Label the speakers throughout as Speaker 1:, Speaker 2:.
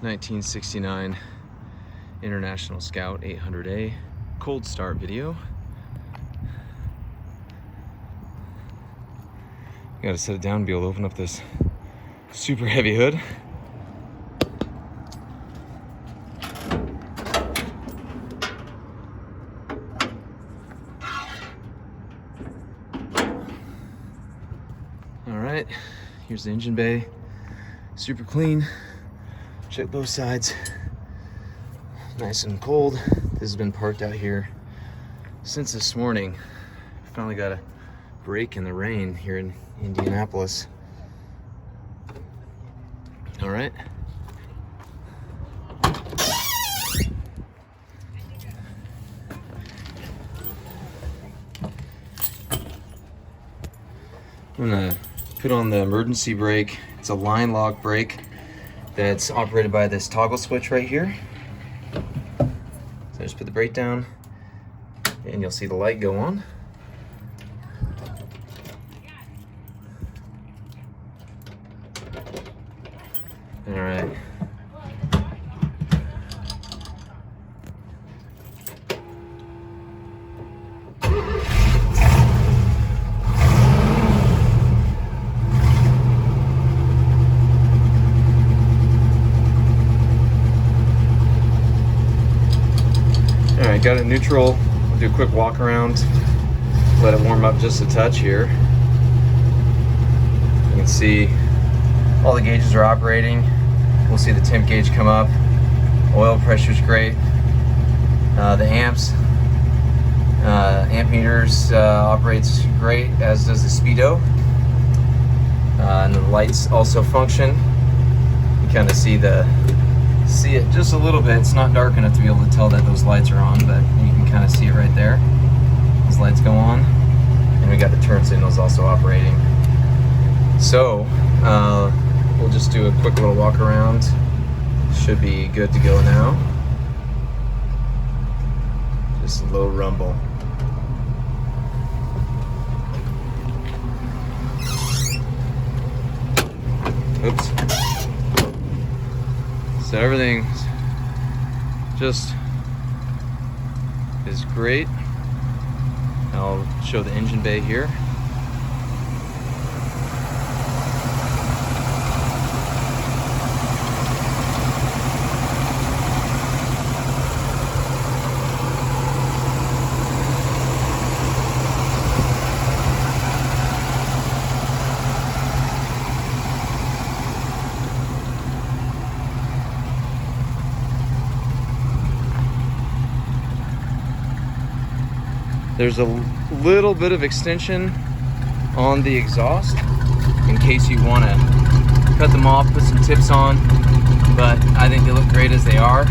Speaker 1: 1969 International Scout 800A cold start video. Gotta set it down and be able to open up this super heavy hood. All right, here's the engine bay, super clean. Check both sides, nice and cold. This has been parked out here since this morning. Finally got a break in the rain here in Indianapolis. All right. I'm gonna put on the emergency brake. It's a line lock brake that's operated by this toggle switch right here. So I just put the brake down and you'll see the light go on. All right. All right, got it neutral. I'll do a quick walk around, let it warm up just a touch here. You can see all the gauges are operating. We'll see the temp gauge come up. Oil pressure's great. The amp meters operates great, as does the speedo. And the lights also function. You kind of see it just a little bit. It's not dark enough to be able to tell that those lights are on, but you can kind of see it right there. Those lights go on, and we got the turn signals also operating. So we'll just do a quick little walk around. Should be good to go now. Just a low rumble. Oops. So everything just is great. I'll show the engine bay here. There's a little bit of extension on the exhaust in case you want to cut them off, put some tips on, but I think they look great as they are.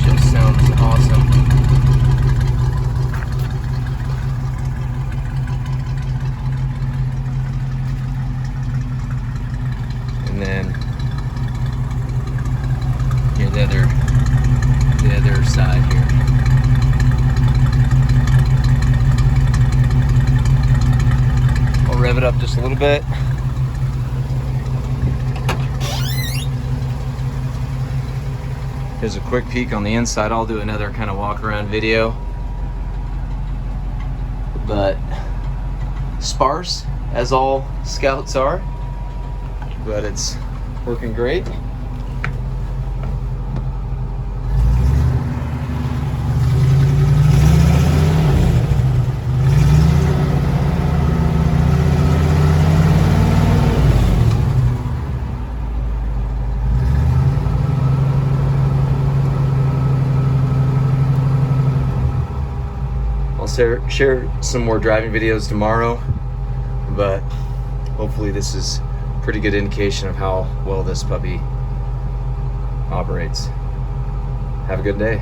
Speaker 1: Just sounds awesome. And then here the other side here. I'll rev it up just a little bit. Here's a quick peek on the inside. I'll do another kind of walk around video. But sparse, as all Scouts are, but it's working great. I'll share some more driving videos tomorrow, but hopefully this is a pretty good indication of how well this puppy operates. Have a good day.